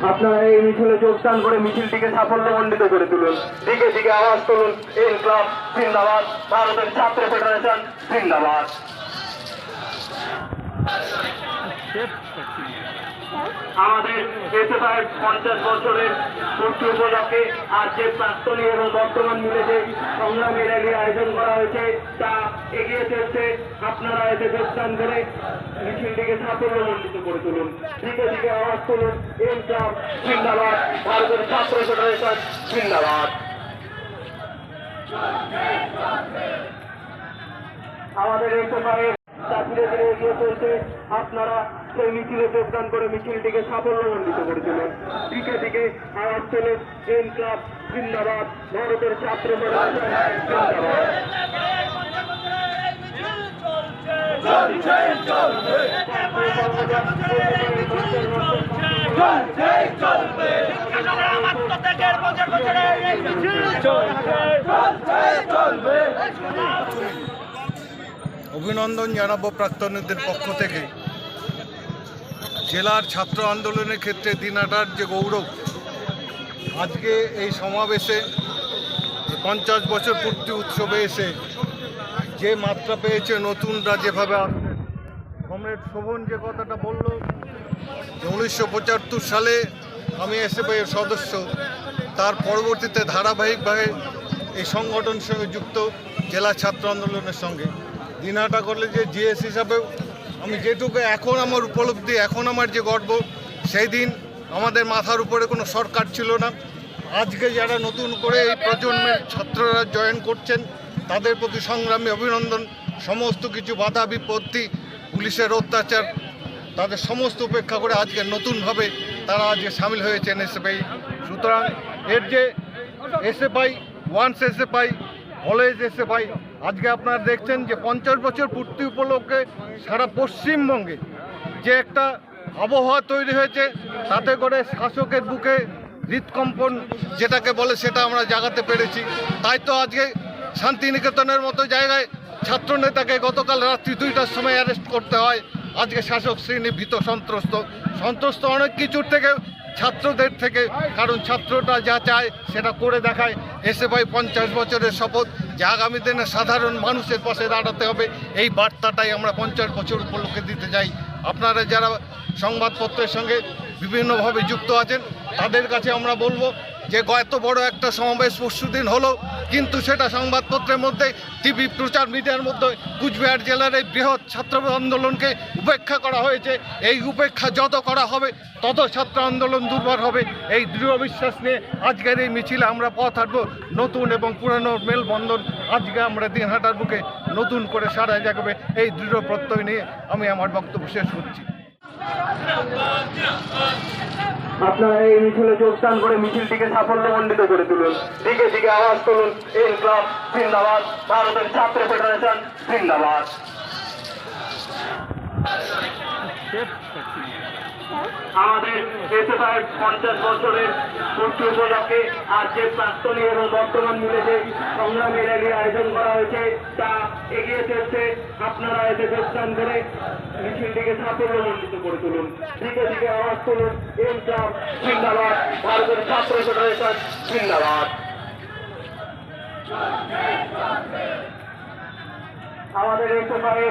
আপনারা এই মিছিলে যোগদান করে মিছিলটিকে সাফল্যমণ্ডিত করে তুলুন। দিকে দিকে আওয়াজ তুলুন, ইনকলাব জিন্দাবাদ, ভারতের ছাত্র ফেডারেশন জিন্দাবাদ। আমাদের এসএফআইয়ের 50 বছরের পূর্তি উপলক্ষে আজ যে প্রাক্তনী এবং বর্তমান মিলে যে সংগ্রামী র্যালি আয়োজন করা হয়েছে তা এগিয়ে চলছে। আপনারা এতে যোগদান করে মিছিলটিকে সাফল্যমণ্ডিত করে তুলুন। দিকে দিকে আওয়াজ তুলুন, ইনকলাব জিন্দাবাদ, ভারতের ছাত্র ফেডারেশন জিন্দাবাদ। আমাদের এসএফআইয়ের ধীরে ধীরে এগিয়ে চলছে। আপনারা সেই মিছিলে যোগদান করে মিছিলটিকে সাফল্যমণ্ডিত করে তুলুন। দিকে দিকে আওয়াজ তুলুন, ইনকলাব জিন্দাবাদ, ভারতের ছাত্র ফেডারেশন জিন্দাবাদ। অভিনন্দন জানাবো প্রাক্তনীদের পক্ষ থেকে। জেলার ছাত্র আন্দোলনের ক্ষেত্রে দিনহাটার যে গৌরব, আজকে এই সমাবেশে 50 বছর পূর্তি উৎসবে এসে যে মাত্রা পেয়েছে নতুনরা যেভাবে আসছেন। কমরেড শোভন যে কথাটা বলল যে 1975 সালে আমি এসএফআইয়ের সদস্য, তার পরবর্তীতে ধারাবাহিকভাবে এই সংগঠনের সঙ্গে যুক্ত জেলা ছাত্র আন্দোলনের সঙ্গে। দিনহাটা কলেজে জিএস হিসাবেও আমি যেটুকু এখন আমার উপলব্ধি, এখন আমার যে গর্ব, সেই দিন আমাদের মাথার উপরে কোনো সরকার ছিল না। আজকে যারা নতুন করে এই প্রজন্মের ছাত্ররা জয়েন করছেন তাদের প্রতি সংগ্রামী অভিনন্দন। সমস্ত কিছু বাধা বিপত্তি, পুলিশের অত্যাচার, তাদের সমস্ত উপেক্ষা করে আজকে নতুনভাবে তারা আজকে সামিল হয়েছেন এসএফআই। সুতরাং এর যে SFI, once SFI always SFI, আজকে আপনারা দেখছেন যে 50 বছর পূর্তি উপলক্ষে সারা পশ্চিমবঙ্গে যে একটা আবহাওয়া তৈরি হয়েছে, তাতে করে শাসকের বুকে হৃদকম্পন যেটাকে বলে সেটা আমরা জাগাতে পেরেছি। তাই তো আজকে শান্তিনিকেতনের মতো জায়গায় ছাত্রনেতাকে গতকাল রাত্রি 2টার সময় অ্যারেস্ট করতে হয়। আজকে শাসক শ্রেণী ভীত, সন্ত্রস্ত অনেক কিছুর থেকে, ছাত্রদের থেকে, কারণ ছাত্রটা যা চায় সেটা করে দেখায়। এসএফআই 50 বছরের শপথ যে আগামী দিনে সাধারণ মানুষের পাশে দাঁড়াতে হবে, এই বার্তাটাই আমরা 50 বছর উপলক্ষে দিতে চাই। আপনারা যারা সংবাদপত্রের সঙ্গে বিভিন্নভাবে যুক্ত আছেন তাদের কাছে আমরা বলবো যে এত বড় একটা সমাবেশ পরশুদিন হলো, কিন্তু সেটা সংবাদপত্রের মধ্যে, টিভি প্রচার মিডিয়ার মধ্যে কুচবিহার জেলার এই বৃহৎ ছাত্র আন্দোলনকে উপেক্ষা করা হয়েছে। এই উপেক্ষা যত করা হবে তত ছাত্র আন্দোলন দুর্বল হবে। এই দৃঢ় বিশ্বাস নিয়ে আজকের এই মিছিলে আমরা পথ হাঁটবো। নতুন এবং পুরানো মেলবন্ধন আজকে আমরা দিনহাটার বুকে নতুন করে সারা জাগবে, এই দৃঢ় প্রত্যয় নিয়ে আমি আমার বক্তব্য শেষ করছি। আপনারা এই মিছিলে যোগদান করে মিছিলটিকে সাফল্যমণ্ডিত করে তুলুন। দিকে দিকে আওয়াজ তুলুন, ইনকলাব জিন্দাবাদ, ভারতের ছাত্র ফেডারেশন জিন্দাবাদ। আমাদের এসএফআইয়ের 50 বছরের পূর্তি উপলক্ষে আজ যে প্রাক্তনী এবং বর্তমান মিলে যে সংগ্রামী র্যালি আয়োজন করা হয়েছে তা এগিয়ে চলছে। আপনারা এতে যোগদান করে মিছিলটিকে সাফল্যমণ্ডিত করে তুলুন। দিকে দিকে আওয়াজ তুলুন, ইনকলাব জিন্দাবাদ, ভারতের ছাত্র ফেডারেশন জিন্দাবাদ। আমাদের এসএফআইয়ের